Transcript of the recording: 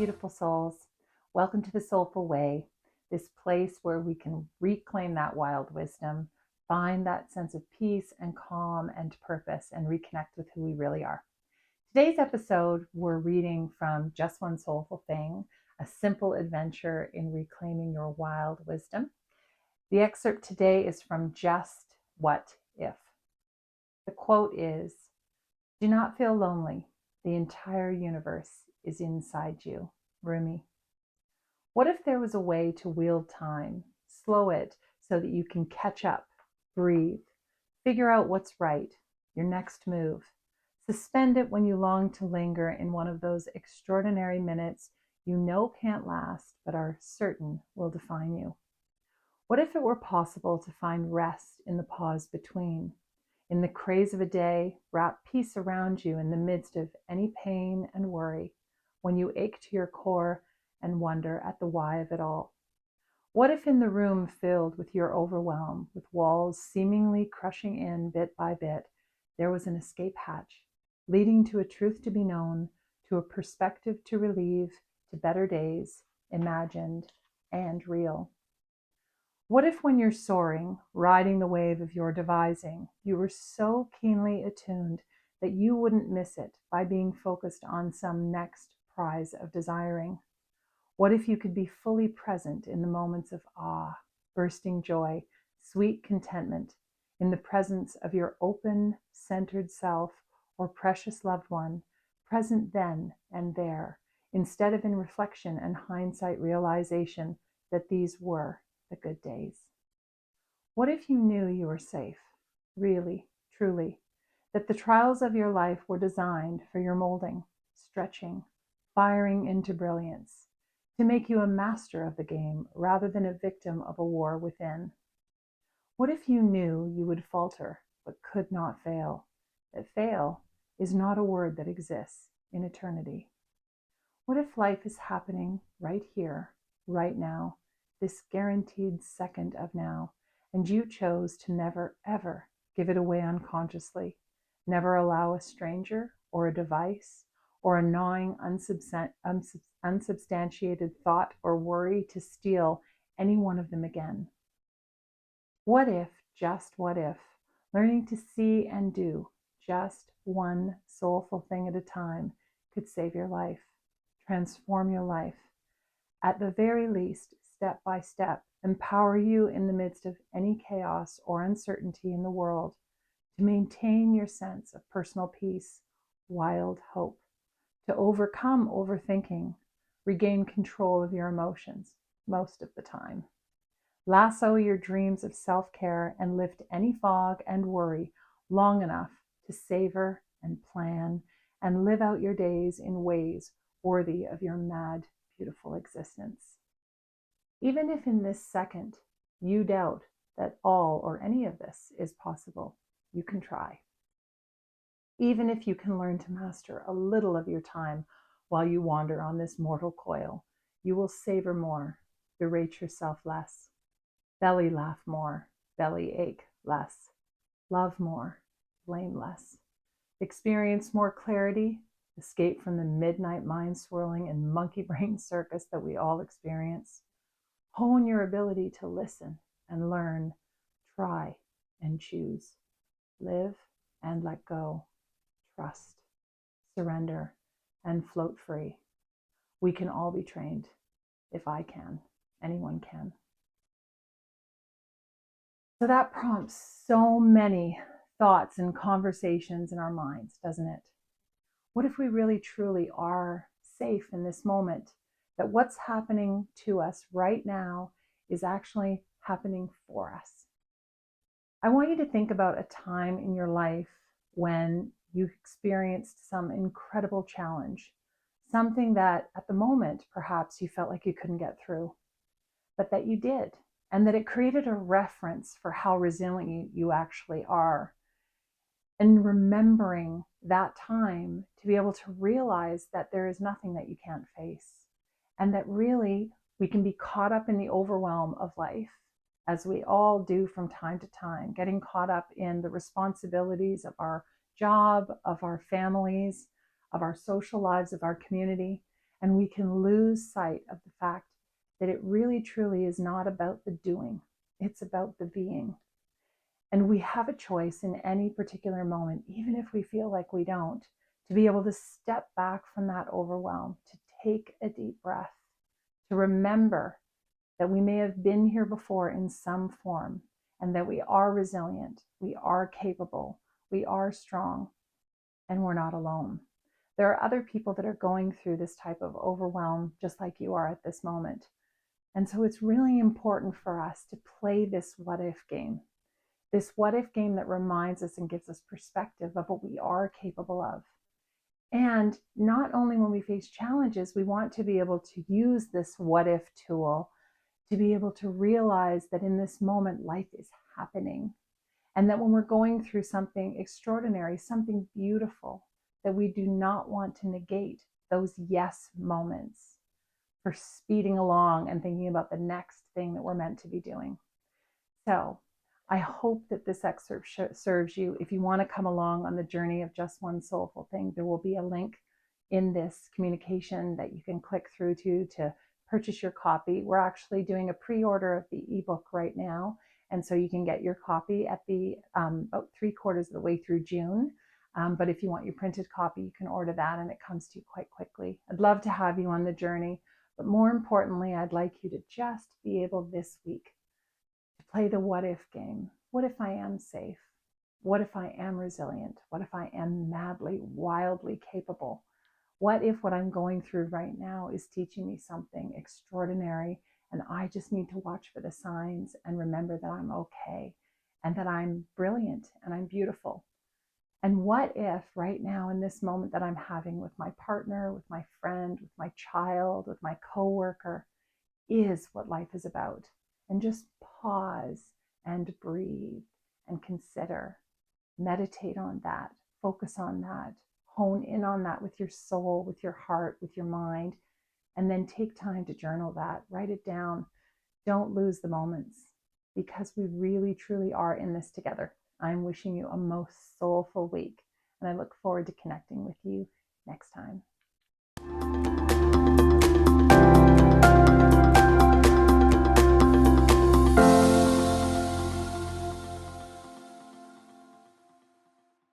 beautiful souls. Welcome to the Soulful Way, this place where we can reclaim that wild wisdom, find that sense of peace and calm and purpose, and reconnect with who we really are. Today's episode, we're reading from Just One Soulful Thing, a simple adventure in reclaiming your wild wisdom. The excerpt today is from Just What If. The quote is, "Do not feel lonely. The entire universe is inside you." Rumi. What if there was a way to wield time, slow it so that you can catch up, breathe, figure out what's right, your next move, suspend it when you long to linger in one of those extraordinary minutes you know can't last but are certain will define you? What if it were possible to find rest in the pause between? In the craze of a day, wrap peace around you in the midst of any pain and worry, when you ache to your core and wonder at the why of it all. What if in the room filled with your overwhelm, with walls seemingly crushing in bit by bit, there was an escape hatch, leading to a truth to be known, to a perspective to relieve, to better days, imagined and real? What if when you're soaring, riding the wave of your devising, you were so keenly attuned that you wouldn't miss it by being focused on some next prize of desiring? What if you could be fully present in the moments of awe, bursting joy, sweet contentment, in the presence of your open, centered self or precious loved one, present then and there, instead of in reflection and hindsight realization that these were the good days? What if you knew you were safe, really, truly, that the trials of your life were designed for your molding, stretching, firing into brilliance, to make you a master of the game rather than a victim of a war within? What if you knew you would falter but could not fail, that fail is not a word that exists in eternity? What if life is happening right here, right now, this guaranteed second of now, and you chose to never, ever give it away unconsciously, never allow a stranger or a device or a gnawing, unsubstantiated thought or worry to steal any one of them again? What if, just what if, learning to see and do just one soulful thing at a time could save your life, transform your life, at the very least, step by step, empower you in the midst of any chaos or uncertainty in the world to maintain your sense of personal peace, wild hope, to overcome overthinking, regain control of your emotions most of the time, lasso your dreams of self-care, and lift any fog and worry long enough to savor and plan and live out your days in ways worthy of your mad, beautiful existence. Even if in this second you doubt that all or any of this is possible, you can try. Even if you can learn to master a little of your time while you wander on this mortal coil, you will savor more, berate yourself less, belly laugh more, belly ache less, love more, blame less, experience more clarity, escape from the midnight mind swirling and monkey brain circus that we all experience. Hone your ability to listen and learn, try and choose, live and let go, trust, surrender, and float free. We can all be trained. If I can, anyone can. So that prompts so many thoughts and conversations in our minds, doesn't it? What if we really truly are safe in this moment? That what's happening to us right now is actually happening for us. I want you to think about a time in your life when you experienced some incredible challenge, something that at the moment perhaps you felt like you couldn't get through, but that you did, and that it created a reference for how resilient you actually are. And remembering that time to be able to realize that there is nothing that you can't face, and that really we can be caught up in the overwhelm of life, as we all do from time to time, getting caught up in the responsibilities of our job, of our families, of our social lives, of our community, And we can lose sight of the fact that it really truly is not about the doing, it's about the being. And we have a choice in any particular moment, even if we feel like we don't, to be able to step back from that overwhelm, to take a deep breath, to remember that we may have been here before in some form, and that we are resilient, we are capable, we are strong, and we're not alone. There are other people that are going through this type of overwhelm just like you are at this moment. And so it's really important for us to play this what if game. This what if game that reminds us and gives us perspective of what we are capable of. And not only when we face challenges, we want to be able to use this what if tool to be able to realize that in this moment, life is happening. And that when we're going through something extraordinary, something beautiful, that we do not want to negate those yes moments for speeding along and thinking about the next thing that we're meant to be doing. So I hope that this excerpt serves you. If you want to come along on the journey of Just One Soulful Thing, there will be a link in this communication that you can click through to purchase your copy. We're actually doing a pre-order of the ebook right now. And so you can get your copy at the about 3/4 of the way through June. But if you want your printed copy, you can order that and it comes to you quite quickly. I'd love to have you on the journey. But more importantly, I'd like you to just be able this week to play the what if game. What if I am safe? What if I am resilient? What if I am madly, wildly capable? What if what I'm going through right now is teaching me something extraordinary and I just need to watch for the signs and remember that I'm okay and that I'm brilliant and I'm beautiful? And what if right now in this moment that I'm having with my partner, with my friend, with my child, with my coworker is what life is about? And just pause and breathe and consider, meditate on that, focus on that, hone in on that with your soul, with your heart, with your mind, and then take time to journal that, write it down. Don't lose the moments because we really, truly are in this together. I'm wishing you a most soulful week, and I look forward to connecting with you next time.